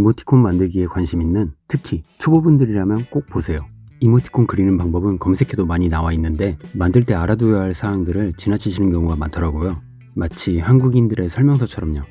이모티콘 만들기에 관심 있는 특히 초보분들이라면 꼭 보세요. 이모티콘 그리는 방법은 검색해도 많이 나와 있는데 만들 때 알아둬야 할 사항들을 지나치시는 경우가 많더라고요. 마치 한국인들의 설명서처럼요.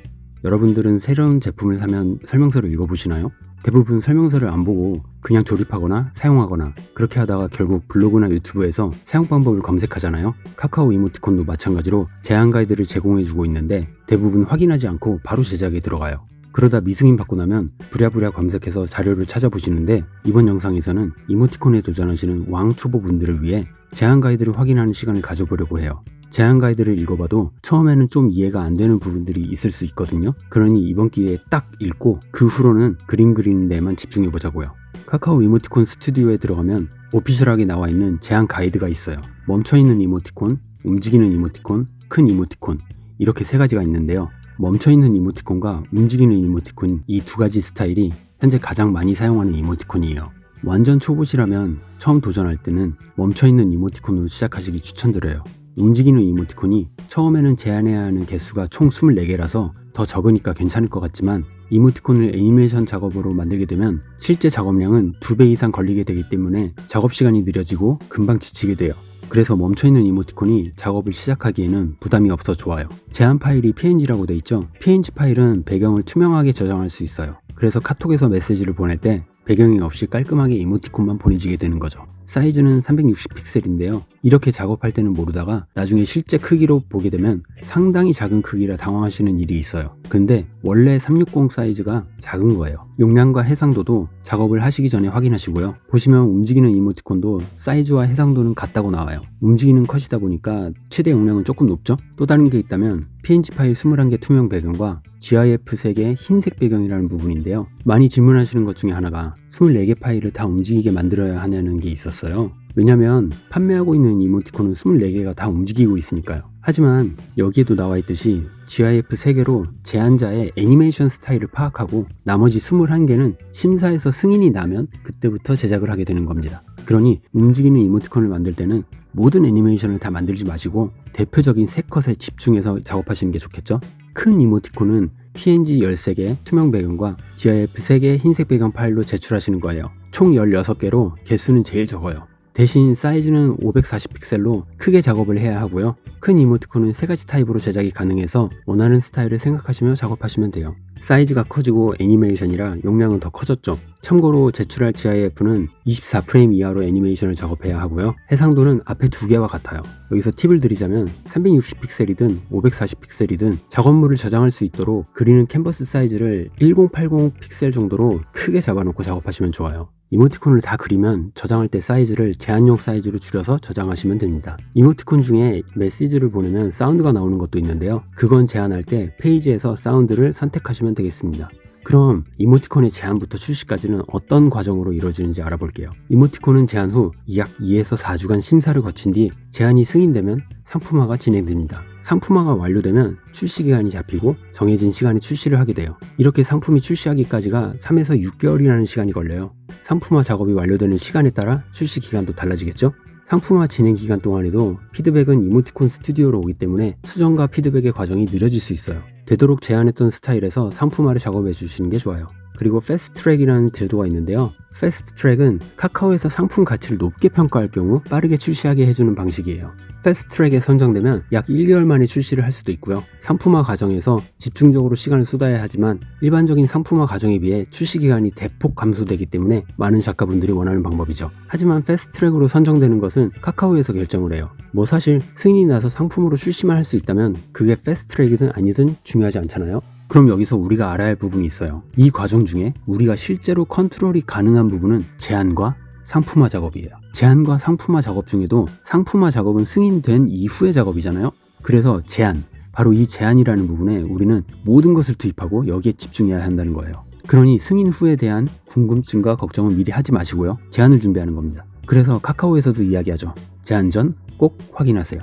여러분들은 새로운 제품을 사면 설명서를 읽어보시나요? 대부분 설명서를 안 보고 그냥 조립하거나 사용하거나 그렇게 하다가 결국 블로그나 유튜브에서 사용 방법을 검색하잖아요. 카카오 이모티콘도 마찬가지로 제한 가이드를 제공해주고 있는데 대부분 확인하지 않고 바로 제작에 들어가요. 그러다 미승인 받고 나면 부랴부랴 검색해서 자료를 찾아보시는데 이번 영상에서는 이모티콘에 도전하시는 왕초보분들을 위해 제한 가이드를 확인하는 시간을 가져보려고 해요. 제한 가이드를 읽어봐도 처음에는 좀 이해가 안 되는 부분들이 있을 수 있거든요. 그러니 이번 기회에 딱 읽고 그 후로는 그림 그리는 데만 집중해 보자고요. 카카오 이모티콘 스튜디오에 들어가면 오피셜하게 나와 있는 제한 가이드가 있어요. 멈춰있는 이모티콘, 움직이는 이모티콘, 큰 이모티콘 이렇게 세 가지가 있는데요. 멈춰있는 이모티콘과 움직이는 이모티콘 이 두 가지 스타일이 현재 가장 많이 사용하는 이모티콘이에요. 완전 초보시라면 처음 도전할 때는 멈춰있는 이모티콘으로 시작하시기 추천드려요. 움직이는 이모티콘이 처음에는 제한해야 하는 개수가 총 24개라서 더 적으니까 괜찮을 것 같지만 이모티콘을 애니메이션 작업으로 만들게 되면 실제 작업량은 2배 이상 걸리게 되기 때문에 작업 시간이 느려지고 금방 지치게 돼요. 그래서 멈춰있는 이모티콘이 작업을 시작하기에는 부담이 없어 좋아요. 제한 파일이 png라고 돼 있죠. png 파일은 배경을 투명하게 저장할 수 있어요. 그래서 카톡에서 메시지를 보낼 때 배경이 없이 깔끔하게 이모티콘만 보내지게 되는 거죠. 사이즈는 360픽셀인데요. 이렇게 작업할 때는 모르다가 나중에 실제 크기로 보게 되면 상당히 작은 크기라 당황하시는 일이 있어요. 근데 원래 360 사이즈가 작은 거예요. 용량과 해상도도 작업을 하시기 전에 확인하시고요. 보시면 움직이는 이모티콘도 사이즈와 해상도는 같다고 나와요. 움직이는 컷이다 보니까 최대 용량은 조금 높죠? 또 다른 게 있다면 PNG 파일 21개 투명 배경과 GIF 3개 흰색 배경이라는 부분인데요. 많이 질문하시는 것 중에 하나가 24개 파일을 다 움직이게 만들어야 하냐는 게 있었어요. 왜냐면 판매하고 있는 이모티콘은 24개가 다 움직이고 있으니까요. 하지만 여기에도 나와 있듯이 GIF 3개로 제안자의 애니메이션 스타일을 파악하고 나머지 21개는 심사에서 승인이 나면 그때부터 제작을 하게 되는 겁니다. 그러니 움직이는 이모티콘을 만들 때는 모든 애니메이션을 다 만들지 마시고 대표적인 3컷에 집중해서 작업하시는 게 좋겠죠? 큰 이모티콘은 PNG 13개 투명 배경과 GIF 3개 흰색 배경 파일로 제출하시는 거예요. 총 16개로 개수는 제일 적어요. 대신 사이즈는 540픽셀로 크게 작업을 해야 하고요. 큰 이모티콘은 3가지 타입으로 제작이 가능해서 원하는 스타일을 생각하시며 작업하시면 돼요. 사이즈가 커지고 애니메이션이라 용량은 더 커졌죠. 참고로 제출할 GIF는 24프레임 이하로 애니메이션을 작업해야 하고요. 해상도는 앞에 2개와 같아요. 여기서 팁을 드리자면 360픽셀이든 540픽셀이든 작업물을 저장할 수 있도록 그리는 캔버스 사이즈를 1080 픽셀 정도로 크게 잡아놓고 작업하시면 좋아요. 이모티콘을 다 그리면 저장할 때 사이즈를 제한용 사이즈로 줄여서 저장하시면 됩니다. 이모티콘 중에 메시지를 보내면 사운드가 나오는 것도 있는데요. 그건 제한할 때 페이지에서 사운드를 선택하시면 되겠습니다. 그럼 이모티콘의 제한부터 출시까지는 어떤 과정으로 이루어지는지 알아볼게요. 이모티콘은 제한 후 약 2에서 4주간 심사를 거친 뒤 제한이 승인되면 상품화가 진행됩니다. 상품화가 완료되면 출시기간이 잡히고 정해진 시간에 출시를 하게 돼요. 이렇게 상품이 출시하기까지가 3에서 6개월이라는 시간이 걸려요. 상품화 작업이 완료되는 시간에 따라 출시 기간도 달라지겠죠? 상품화 진행 기간 동안에도 피드백은 이모티콘 스튜디오로 오기 때문에 수정과 피드백의 과정이 느려질 수 있어요. 되도록 제안했던 스타일에서 상품화를 작업해 주시는 게 좋아요. 그리고 패스트트랙이라는 제도가 있는데요. 패스트트랙은 카카오에서 상품 가치를 높게 평가할 경우 빠르게 출시하게 해주는 방식이에요. 패스트트랙에 선정되면 약 1개월 만에 출시를 할 수도 있고요. 상품화 과정에서 집중적으로 시간을 쏟아야 하지만 일반적인 상품화 과정에 비해 출시 기간이 대폭 감소되기 때문에 많은 작가분들이 원하는 방법이죠. 하지만 패스트트랙으로 선정되는 것은 카카오에서 결정을 해요. 사실 승인이 나서 상품으로 출시만 할 수 있다면 그게 패스트트랙이든 아니든 중요하지 않잖아요. 그럼 여기서 우리가 알아야 할 부분이 있어요. 이 과정 중에 우리가 실제로 컨트롤이 가능한 부분은 제안과 상품화 작업이에요. 제안과 상품화 작업 중에도 상품화 작업은 승인된 이후의 작업이잖아요. 그래서 제안, 바로 이 제안이라는 부분에 우리는 모든 것을 투입하고 여기에 집중해야 한다는 거예요. 그러니 승인 후에 대한 궁금증과 걱정은 미리 하지 마시고요. 제안을 준비하는 겁니다. 그래서 카카오에서도 이야기하죠. 제안 전 꼭 확인하세요.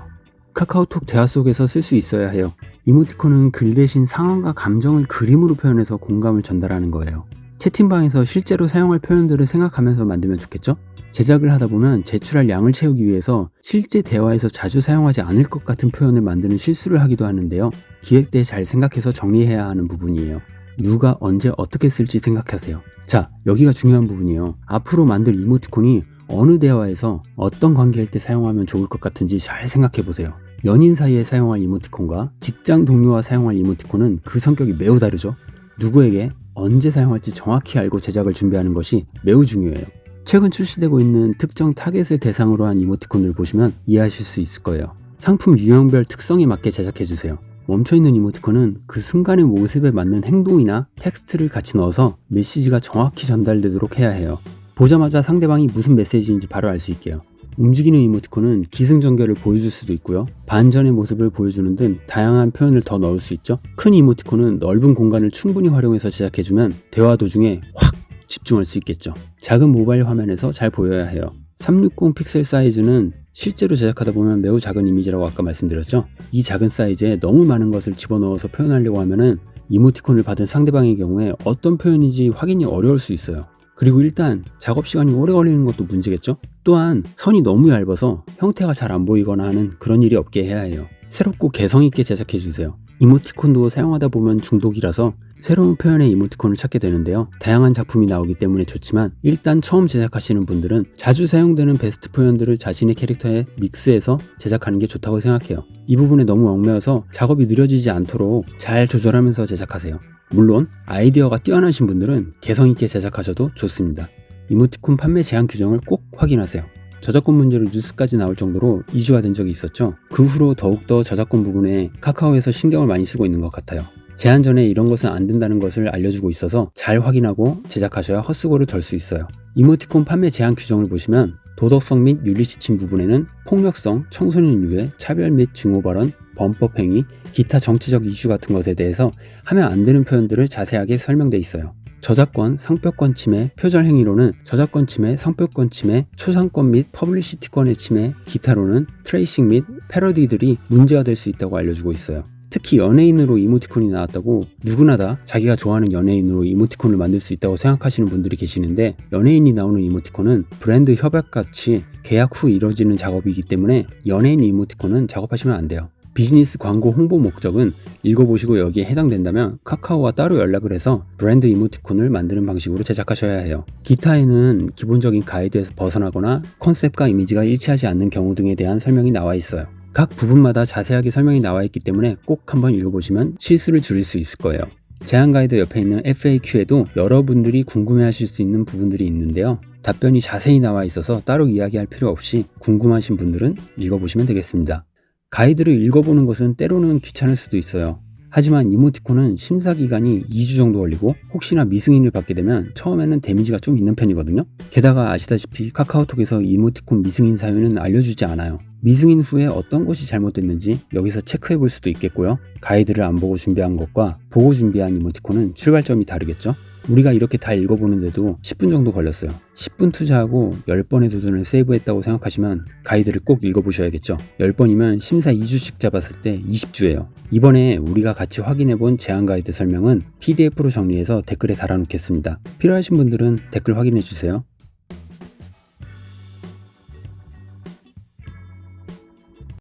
카카오톡 대화 속에서 쓸 수 있어야 해요. 이모티콘은 글 대신 상황과 감정을 그림으로 표현해서 공감을 전달하는 거예요. 채팅방에서 실제로 사용할 표현들을 생각하면서 만들면 좋겠죠? 제작을 하다 보면 제출할 양을 채우기 위해서 실제 대화에서 자주 사용하지 않을 것 같은 표현을 만드는 실수를 하기도 하는데요. 기획 때 잘 생각해서 정리해야 하는 부분이에요. 누가 언제 어떻게 쓸지 생각하세요. 자, 여기가 중요한 부분이에요. 앞으로 만들 이모티콘이 어느 대화에서 어떤 관계일 때 사용하면 좋을 것 같은지 잘 생각해 보세요. 연인 사이에 사용할 이모티콘과 직장 동료와 사용할 이모티콘은 그 성격이 매우 다르죠. 누구에게 언제 사용할지 정확히 알고 제작을 준비하는 것이 매우 중요해요. 최근 출시되고 있는 특정 타겟을 대상으로 한 이모티콘을 보시면 이해하실 수 있을 거예요. 상품 유형별 특성에 맞게 제작해주세요. 멈춰있는 이모티콘은 그 순간의 모습에 맞는 행동이나 텍스트를 같이 넣어서 메시지가 정확히 전달되도록 해야 해요. 보자마자 상대방이 무슨 메시지인지 바로 알 수 있게요. 움직이는 이모티콘은 기승전결을 보여줄 수도 있고요. 반전의 모습을 보여주는 등 다양한 표현을 더 넣을 수 있죠. 큰 이모티콘은 넓은 공간을 충분히 활용해서 제작해주면 대화 도중에 확 집중할 수 있겠죠. 작은 모바일 화면에서 잘 보여야 해요. 360 픽셀 사이즈는 실제로 제작하다 보면 매우 작은 이미지라고 아까 말씀드렸죠. 이 작은 사이즈에 너무 많은 것을 집어넣어서 표현하려고 하면은 이모티콘을 받은 상대방의 경우에 어떤 표현인지 확인이 어려울 수 있어요. 그리고 일단 작업 시간이 오래 걸리는 것도 문제겠죠. 또한 선이 너무 얇아서 형태가 잘 안 보이거나 하는 그런 일이 없게 해야 해요. 새롭고 개성있게 제작해주세요. 이모티콘도 사용하다 보면 중독이라서 새로운 표현의 이모티콘을 찾게 되는데요. 다양한 작품이 나오기 때문에 좋지만 일단 처음 제작하시는 분들은 자주 사용되는 베스트 표현들을 자신의 캐릭터에 믹스해서 제작하는 게 좋다고 생각해요. 이 부분에 너무 얽매여서 작업이 느려지지 않도록 잘 조절하면서 제작하세요. 물론 아이디어가 뛰어나신 분들은 개성있게 제작하셔도 좋습니다. 이모티콘 판매 제한 규정을 꼭 확인하세요. 저작권 문제로 뉴스까지 나올 정도로 이슈가 된 적이 있었죠. 그 후로 더욱더 저작권 부분에 카카오에서 신경을 많이 쓰고 있는 것 같아요. 제한 전에 이런 것은 안 된다는 것을 알려주고 있어서 잘 확인하고 제작하셔야 헛수고를 덜 수 있어요. 이모티콘 판매 제한 규정을 보시면 도덕성 및 윤리지침 부분에는 폭력성, 청소년 유해, 차별 및 증오 발언, 범법 행위, 기타 정치적 이슈 같은 것에 대해서 하면 안 되는 표현들을 자세하게 설명돼 있어요. 저작권, 상표권 침해, 표절 행위로는 저작권 침해, 상표권 침해, 초상권 및 퍼블리시티권의 침해, 기타로는 트레이싱 및 패러디들이 문제가 될 수 있다고 알려주고 있어요. 특히 연예인으로 이모티콘이 나왔다고 누구나 다 자기가 좋아하는 연예인으로 이모티콘을 만들 수 있다고 생각하시는 분들이 계시는데, 연예인이 나오는 이모티콘은 브랜드 협약같이 계약 후 이루어지는 작업이기 때문에 연예인 이모티콘은 작업하시면 안 돼요. 비즈니스 광고 홍보 목적은 읽어보시고 여기에 해당된다면 카카오와 따로 연락을 해서 브랜드 이모티콘을 만드는 방식으로 제작하셔야 해요. 기타에는 기본적인 가이드에서 벗어나거나 컨셉과 이미지가 일치하지 않는 경우 등에 대한 설명이 나와 있어요. 각 부분마다 자세하게 설명이 나와 있기 때문에 꼭 한번 읽어보시면 실수를 줄일 수 있을 거예요. 제한 가이드 옆에 있는 FAQ에도 여러분들이 궁금해하실 수 있는 부분들이 있는데요. 답변이 자세히 나와 있어서 따로 이야기할 필요 없이 궁금하신 분들은 읽어보시면 되겠습니다. 가이드를 읽어보는 것은 때로는 귀찮을 수도 있어요. 하지만 이모티콘은 심사 기간이 2주 정도 걸리고 혹시나 미승인을 받게 되면 처음에는 데미지가 좀 있는 편이거든요. 게다가 아시다시피 카카오톡에서 이모티콘 미승인 사유는 알려주지 않아요. 미승인 후에 어떤 것이 잘못됐는지 여기서 체크해 볼 수도 있겠고요. 가이드를 안 보고 준비한 것과 보고 준비한 이모티콘은 출발점이 다르겠죠. 우리가 이렇게 다 읽어보는데도 10분 정도 걸렸어요. 10분 투자하고 10번의 도전을 세이브했다고 생각하시면 가이드를 꼭 읽어보셔야겠죠. 10번이면 심사 2주씩 잡았을 때 20주예요. 이번에 우리가 같이 확인해본 제한 가이드 설명은 PDF로 정리해서 댓글에 달아놓겠습니다. 필요하신 분들은 댓글 확인해주세요.